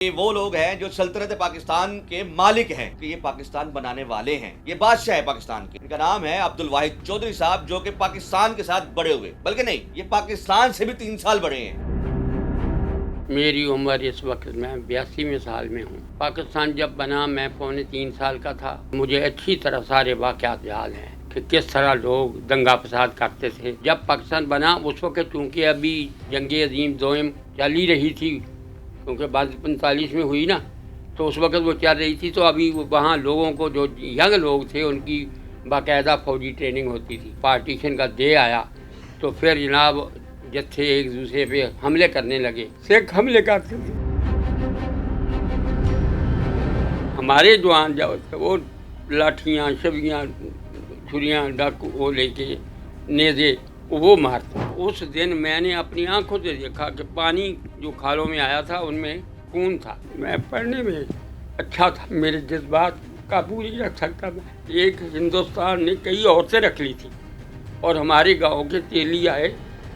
یہ وہ لوگ ہیں جو سلطنت پاکستان کے مالک ہیں کہ یہ پاکستان بنانے والے ہیں، یہ بادشاہ ہے پاکستان کے۔ ان کا نام ہے عبد الواحد چودھری صاحب، جو کہ پاکستان کے ساتھ بڑے ہوئے، بلکہ نہیں، یہ پاکستان سے بھی 3 سال بڑے ہیں۔ میری عمر اس وقت میں 82ویں سال میں ہوں۔ پاکستان جب بنا میں 2.25 سال کا تھا۔ مجھے اچھی طرح سارے واقعات یاد ہیں کہ کس طرح لوگ دنگا فساد کرتے تھے۔ جب پاکستان بنا اس وقت چونکہ ابھی جنگ عظیم دوئم چل ہی رہی تھی، کیونکہ 45 میں ہوئی نا، تو اس وقت وہ چل رہی تھی، تو ابھی وہاں لوگوں کو جو ینگ لوگ تھے ان کی باقاعدہ فوجی ٹریننگ ہوتی تھی۔ پارٹیشن کا دے آیا تو پھر جناب جتھے ایک دوسرے پہ حملے کرنے لگے، سکھ حملے کرتے تھے۔ ہمارے جوان جو تھے وہ لاٹھیاں، شبیاں، چھریاں، ڈاکو وہ لے کے نیزے وہ مارتے۔ اس دن میں نے اپنی آنکھوں سے دیکھا کہ پانی جو کھالوں میں آیا تھا ان میں خون تھا۔ میں پڑھنے میں اچھا تھا، میرے جذبات قابو نہیں رکھ سکتا میں۔ ایک ہندوستان نے کئی عورتیں رکھ لی تھیں اور ہمارے گاؤں کے تیلی آئے،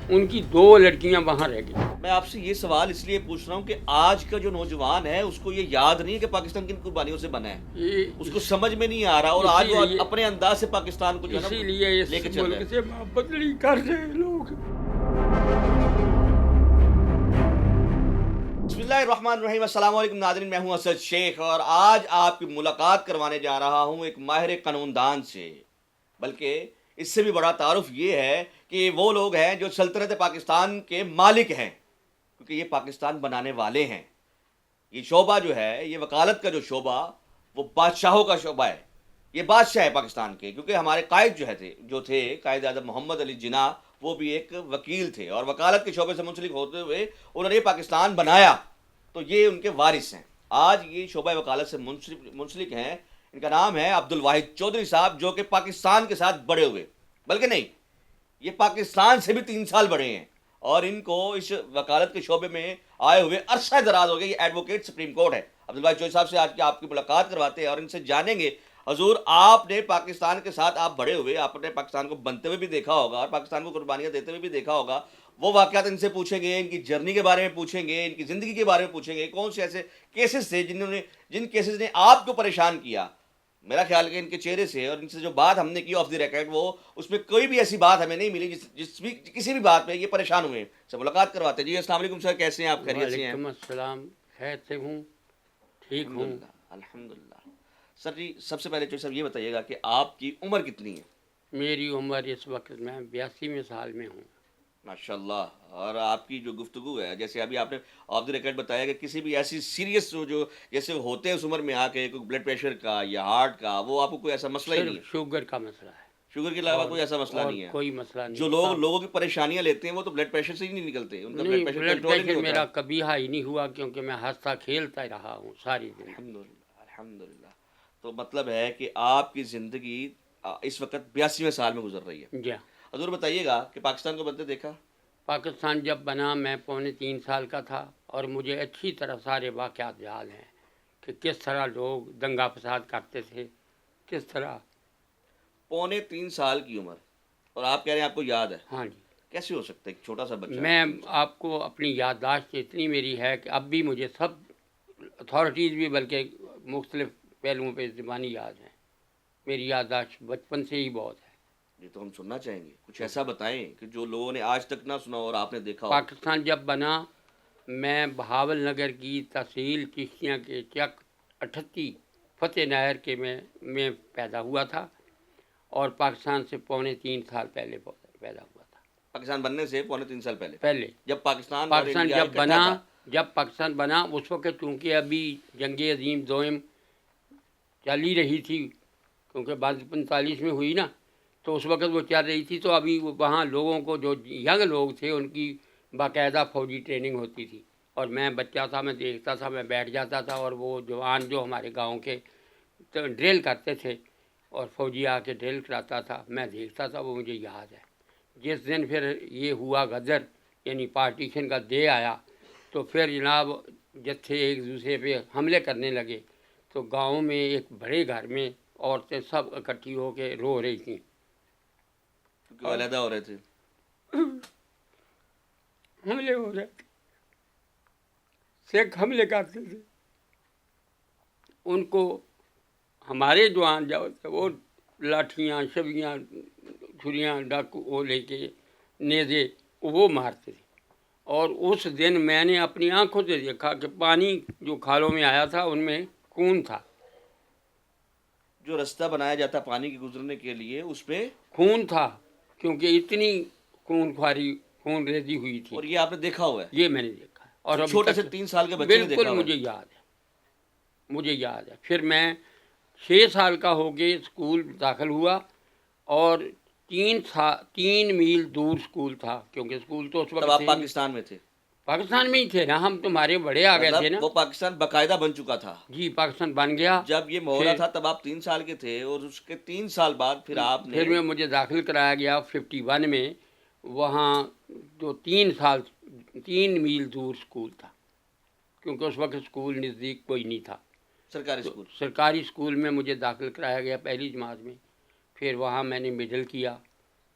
ان کی 2 لڑکیاں وہاں رہ گئی۔ میں آپ سے یہ سوال اس لیے پوچھ رہا ہوں کہ آج کا جو نوجوان ہے اس کو یہ یاد نہیں ہے کہ پاکستان کن قربانیوں سے بنا ہے، اس کو سمجھ میں نہیں آ رہا، اور آج وہ اپنے انداز سے پاکستان کو جو ہے نا اسی لیے لے کے اس چل رہے ملک ہیں۔ سے محبت نہیں کر رہے لوگ۔ بسم اللہ الرحمن الرحیم۔ السلام علیکم ناظرین، میں ہوں اسد شیخ اور آج آپ کی ملاقات کروانے جا رہا ہوں ایک ماہر قانون دان سے، بلکہ اس سے بھی بڑا تعارف یہ ہے کہ وہ لوگ ہیں جو سلطنت پاکستان کے مالک ہیں، کیونکہ یہ پاکستان بنانے والے ہیں۔ یہ شعبہ جو ہے، یہ وکالت کا جو شعبہ، وہ بادشاہوں کا شعبہ ہے، یہ بادشاہ ہے پاکستان کے، کیونکہ ہمارے قائد جو تھے قائد اعظم محمد علی جناح، وہ بھی ایک وکیل تھے اور وکالت کے شعبے سے منسلک ہوتے ہوئے انہوں نے یہ پاکستان بنایا، تو یہ ان کے وارث ہیں۔ آج یہ شعبہ وکالت سے منسلک ہیں۔ ان کا نام ہے عبد الواحد چودھری صاحب، جو کہ پاکستان کے ساتھ بڑے ہوئے، بلکہ نہیں، یہ پاکستان سے بھی 3 سال بڑے ہیں، اور ان کو اس وکالت کے شعبے میں آئے ہوئے عرصہ دراز ہو گیا۔ یہ ایڈوکیٹ سپریم کورٹ ہے۔ عبدالواحد چودھری صاحب سے آج کی آپ کی ملاقات کرواتے ہیں اور ان سے جانیں گے، حضور آپ نے پاکستان کے ساتھ آپ بڑے ہوئے، آپ نے پاکستان کو بنتے ہوئے بھی دیکھا ہوگا اور پاکستان کو قربانیاں دیتے ہوئے بھی دیکھا ہوگا، وہ واقعات ان سے پوچھیں گے، ان کی جرنی کے بارے میں پوچھیں گے، ان کی زندگی کے بارے میں پوچھیں گے، کون سے ایسے کیسز تھے جن کیسز نے آپ کو پریشان کیا۔ میرا خیال ہے کہ ان کے چہرے سے اور ان سے جو بات ہم نے کی آف دی ریکارڈ، وہ اس میں کوئی بھی ایسی بات ہمیں نہیں ملی کسی بھی بات میں یہ پریشان ہوئے۔ سے ملاقات کرواتے ہیں۔ جی السلام علیکم سر، کیسے ہیں آپ؟ خیریت سے ہیں؟ وعلیکم السلام، خیر سے ہوں، ٹھیک ہوں۔ الحمدللہ الحمدللہ۔ سر جی، سب سے پہلے چودھری صاحب یہ بتائیے گا کہ آپ کی عمر کتنی ہے؟ میری عمر اس وقت میں 82ویں سال میں ہوں۔ ماشاء اللہ۔ اور آپ کی جو گفتگو ہے، جیسے ابھی آپ نے آف دی ریکارڈ بتایا کہ کسی بھی ایسی سیریس جو جیسے ہوتے ہیں اس عمر میں آ کے، کوئی بلڈ پریشر کا یا ہارٹ کا، وہ آپ کو کوئی ایسا مسئلہ ہی نہیں ہے؟ صرف شوگر کا مسئلہ ہے، شوگر کے علاوہ کوئی ایسا مسئلہ اور نہیں ہے؟ کوئی مسئلہ نہیں۔ جو لوگوں کی پریشانیاں لیتے ہیں وہ تو بلڈ پریشر سے ہی نہیں نکلتے، ان کا بلڈ نہیں، پریشر بلڈ کنٹرول ہی نہیں پریشر ہوتا۔ میرا کبھی ہائی نہیں ہوا، کیونکہ میں ہنستا کھیلتا رہا ہوں ساری زندگی۔ الحمدللہ الحمدللہ۔ تو مطلب ہے کہ آپ کی زندگی اس وقت 82ویں سال میں گزر رہی ہے۔ جی ہاں۔ حضور بتائیے گا کہ پاکستان کو بنتے دیکھا؟ پاکستان جب بنا میں 2.25 سال کا تھا، اور مجھے اچھی طرح سارے واقعات یاد ہیں کہ کس طرح لوگ دنگا فساد کرتے تھے، کس طرح۔ 2.25 سال کی عمر، اور آپ کہہ رہے ہیں آپ کو یاد ہے؟ ہاں جی۔ کیسے ہو سکتا ہے ایک چھوٹا سا بچہ؟ میں آپ کو اپنی یادداشت اتنی میری ہے کہ اب بھی مجھے سب اتھارٹیز بھی بلکہ مختلف پہلوؤں پہ زبانی یاد ہیں۔ میری یادداشت بچپن سے ہی بہت ہے۔ یہ تو ہم سننا چاہیں گے، کچھ ایسا بتائیں کہ جو لوگوں نے آج تک نہ سنا اور آپ نے دیکھا ہو۔ پاکستان جب بنا میں بہاول نگر کی تحصیل چشتیاں کے چک 38 فتح نہر کے میں پیدا ہوا تھا، اور پاکستان سے 2.25 سال پہلے پیدا ہوا تھا۔ پاکستان بننے سے 3.25 سال پہلے جب پاکستان اور انڈیا جب اکٹھا بنا تھا۔ جب پاکستان بنا اس وقت چونکہ ابھی جنگ عظیم دوئم چل ہی رہی تھی، کیونکہ 45 میں ہوئی نا، تو اس وقت وہ چل رہی تھی، تو ابھی وہاں لوگوں کو جو ینگ لوگ تھے ان کی باقاعدہ فوجی ٹریننگ ہوتی تھی، اور میں بچہ تھا، میں دیکھتا تھا، میں بیٹھ جاتا تھا، اور وہ جوان جو ہمارے گاؤں کے ڈرل کرتے تھے اور فوجی آ کے ڈرل کراتا تھا، میں دیکھتا تھا، وہ مجھے یاد ہے۔ جس دن پھر یہ ہوا غدر، یعنی پارٹیشن کا دے آیا، تو پھر جناب جتھے ایک دوسرے پہ حملے کرنے لگے، تو گاؤں میں ایک بڑے گھر میں عورتیں سب اکٹھی ہو کے رو رہی تھیں، کیونکہ وہ علیحدہ ہو رہے تھے۔ حملے ہو رہے تھے، سکھ حملے کرتے تھے۔ ان کو ہمارے جوان جو تھے وہ لاٹھیاں شبیاں چھریاں ڈاکو وہ لے کے نیزے وہ مارتے تھے. اور اس دن میں نے اپنی آنکھوں سے دیکھا کہ پانی جو کھالوں میں آیا تھا ان میں خون تھا. جو رستہ بنایا جاتا پانی کے گزرنے کے لیے اس پہ، خون تھا کیونکہ اتنی خون ریزی ہوئی تھی. اور یہ آپ نے دیکھا ہوا ہے؟ یہ میں نے دیکھا اور ابھی چھوٹے تک سے 3 سال کے بچے نے دیکھا بالکل ہوا مجھے ہے؟ یاد ہے. مجھے یاد ہے. پھر میں 6 سال کا ہو کے اسکول داخل ہوا اور 3 میل دور اسکول تھا کیونکہ اسکول تو اس تب وقت آپ تھے نہیں. پاکستان میں تھے؟ پاکستان میں ہی تھے نا ہم. تمہارے بڑے آ گئے تھے نا. مطلب وہ پاکستان باقاعدہ بن چکا تھا جی پاکستان بن گیا. جب یہ محاورہ پھر تھا تب آپ 3 سال کے تھے، اور اس کے 3 سال بعد پھر آپ نے، پھر میں مجھے داخل کرایا گیا 51 میں. وہاں جو 3 میل دور اسکول تھا کیونکہ اس وقت اسکول نزدیک کوئی نہیں تھا. سرکاری تو اسکول؟ سرکاری اسکول میں مجھے داخل کرایا گیا پہلی جماعت میں. پھر وہاں میں نے مڈل کیا.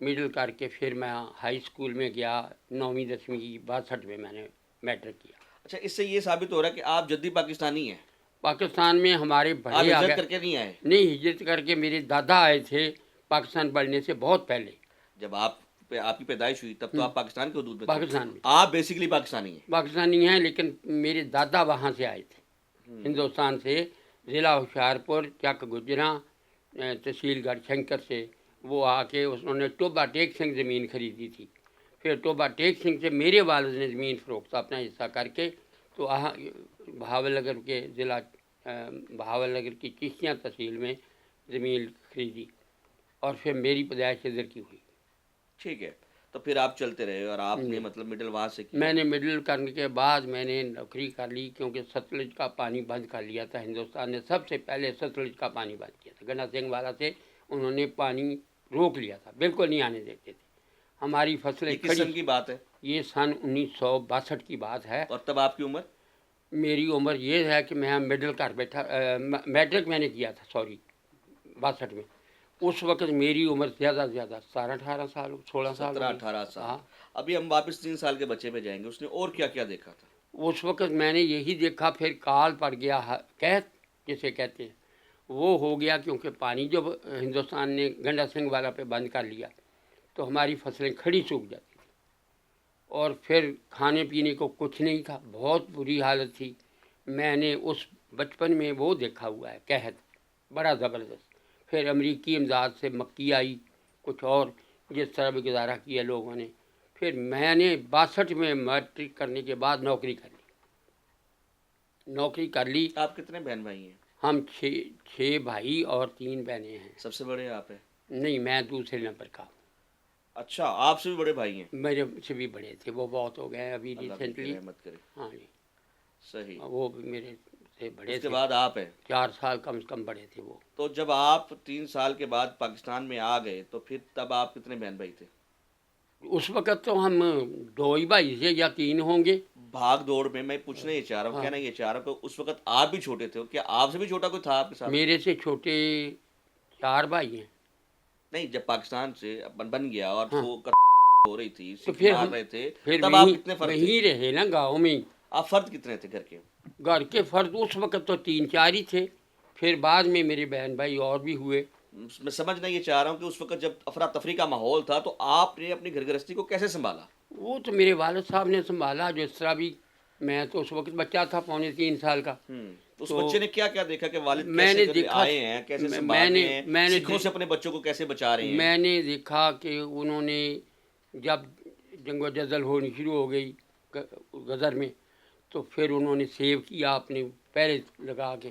مڈل کر کے پھر میں ہائی اسکول میں گیا. 9ویں 10ویں کی 62 میں میں نے میٹرک کیا. اچھا، اس سے یہ ثابت ہو رہا ہے کہ آپ جدی پاکستانی ہیں، پاکستان میں ہمارے آپ بڑے آ ہجرت گئے. کر کے نہیں آئے؟ نہیں ہجرت کر کے میرے دادا آئے تھے پاکستان بڑھنے سے بہت پہلے. جب آپ کی پیدائش ہوئی تب تو آپ پاکستان کے حدود میں تھے. پاکستان میں آپ بیسیکلی پاکستانی ہیں؟ پاکستانی ہیں لیکن میرے دادا وہاں سے آئے تھے ہندوستان سے. ضلع ہوشیارپور چک گجراں تحصیل گڑھ شنکر سے وہ آ کے انہوں نے ٹوبا ٹیک سنگھ زمین خریدی تھی. پھر ٹوبا ٹیک سنگھ سے میرے والد نے زمین فروخت اپنا حصہ کر کے. تو بہاول نگر کے ضلع بہاول نگر کی چشتیاں تحصیل میں زمین خریدی اور پھر میری پیدائش ادھر کی ہوئی. ٹھیک ہے، تو پھر آپ چلتے رہے اور آپ نے مطلب مڈل وہاں سے کیا؟ میں نے مڈل کرنے کے بعد میں نے نوکری کر لی کیونکہ ستلج کا پانی بند کر لیا تھا. ہندوستان نے سب سے پہلے ستلج کا پانی بند کیا تھا. گنا سنگھ والا سے انہوں نے پانی روک لیا تھا، بالکل نہیں آنے دیتے تھے. ہماری فصلیں یہ کس کھڑی. سن کی بات ہے؟ یہ سن 1962 کی بات ہے. اور تب آپ کی عمر؟ میری عمر یہ ہے کہ میں مڈل کر بیٹھا میٹرک میں نے کیا تھا 62 میں. اس وقت میری عمر زیادہ 17-18 سال 16 سال 17-18 سال. ہاں. ابھی ہم واپس 3 سال کے بچے پہ جائیں گے. اس نے اور کیا کیا دیکھا تھا؟ اس وقت میں نے یہی دیکھا. پھر کال پڑ گیا قحط جسے کہتے ہیں وہ ہو گیا کیونکہ پانی جب ہندوستان نے گنڈا سنگھ والا پہ بند کر لیا تو ہماری فصلیں کھڑی سوکھ جاتی تھیں اور پھر کھانے پینے کو کچھ نہیں تھا. بہت بری حالت تھی. میں نے اس بچپن میں وہ دیکھا ہوا ہے قحط بڑا زبردست. پھر امریکی امداد سے مکی آئی کچھ اور جس طرح بھی گزارا کیا لوگوں نے. پھر میں نے 62 میں میٹرک کرنے کے بعد نوکری کر لی. آپ کتنے بہن بھائی ہیں؟ ہم 6 بھائی اور 3 بہنیں ہیں. سب سے بڑے آپ ہیں؟ نہیں میں دوسرے نمبر کا ہوں. اچھا، آپ سے بھی بڑے بھائی ہیں؟ میرے سے بھی بڑے تھے وہ بہت ہو گئے ابھی اللہ ان کی ریسنٹلی. رحمت کرے. ہاں جی صحیح. وہ بھی میرے سے بڑے اس کے تھے. بعد آپ ہیں؟ 4 سال کم سے کم بڑے تھے وہ. تو جب آپ 3 سال کے بعد پاکستان میں آ گئے تو پھر تب آپ کتنے بہن بھائی تھے؟ اس وقت تو ہم 2 ہی بھائی سے یا 3 ہوں گے. بھاگ دوڑ میں پوچھنا یہ چاہ رہا ہوں، ہاں. کہنا یہ چاہ رہا ہوں کہ اس وقت آپ بھی چھوٹے تھے. کیا آپ سے بھی چھوٹا کوئی تھا آپ کے ساتھ؟ میرے سے چھوٹے 4 بھائی ہیں. نہیں، جب پاکستان سے بن گیا اور ہاں. وہ ہو رہی تھی تو سکھ پھر مار ہم رہے تھے پھر تب آپ کتنے فرد تھے؟ وہیں رہے نا گاؤں میں. آپ فرد کتنے تھے گھر کے؟ گھر کے فرد اس وقت تو 3-4 ہی تھے. پھر بعد میں میرے بہن بھائی اور بھی ہوئے. میں سمجھنا یہ چاہ رہا ہوں کہ اس وقت جب افراتفری کا ماحول تھا تو آپ نے اپنی گھر گرہستی کو کیسے سنبھالا؟ وہ تو میرے والد صاحب نے سنبھالا جس طرح بھی. میں تو اس وقت بچہ تھا 2.25 سال کا. اس تو بچے نے کیا کیا دیکھا کہ والد میں نے کیسے دیکھا آئے ہیں، کیسے سنبھال رہے ہیں، میں نے سکھوں سے اپنے بچوں کو کیسے بچا رہے ہیں؟ میں نے دیکھا کہ انہوں نے جب جنگ و جدل ہونی شروع ہو گئی غزر میں تو پھر انہوں نے سیو کیا اپنے پہرے لگا کے.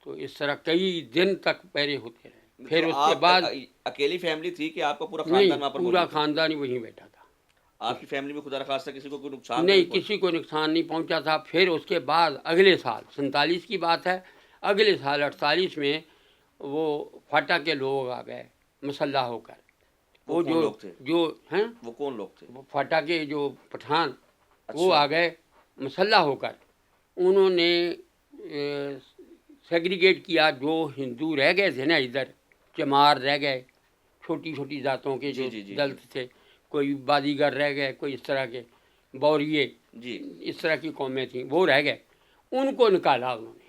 تو اس طرح کئی دن تک پہرے ہوتے رہے. پھر تو اس کے آپ بعد اکیلی فیملی تھی کہ آپ کا پورا خاندان وہاں پر نہیں پورا موجود تھا؟ خاندان ہی وہیں بیٹھا تھا. آپ کی فیملی میں خدا نخواستہ کسی کو کوئی نقصان نہیں کسی کو نقصان نہیں پہنچا تھا. پھر اس کے بعد اگلے سال 47 کی بات ہے. اگلے سال 48 میں وہ فاٹا کے لوگ آ گئے مسلح ہو کر. وہ کون لوگ تھے؟ جو ہیں وہ کون لوگ تھے؟ وہ فاٹا کے جو پٹھان وہ اچھا. آ گئے مسلح ہو کر. انہوں نے سیگریگیٹ کیا. جو ہندو رہ گئے تھے نا ادھر چمار رہ گئے چھوٹی چھوٹی ذاتوں کے جو دلت تھے. کوئی بازیگر رہ گئے کوئی اس طرح کے بوریے جی اس طرح کی قومیں تھیں وہ رہ گئے. ان کو نکالا انہوں نے.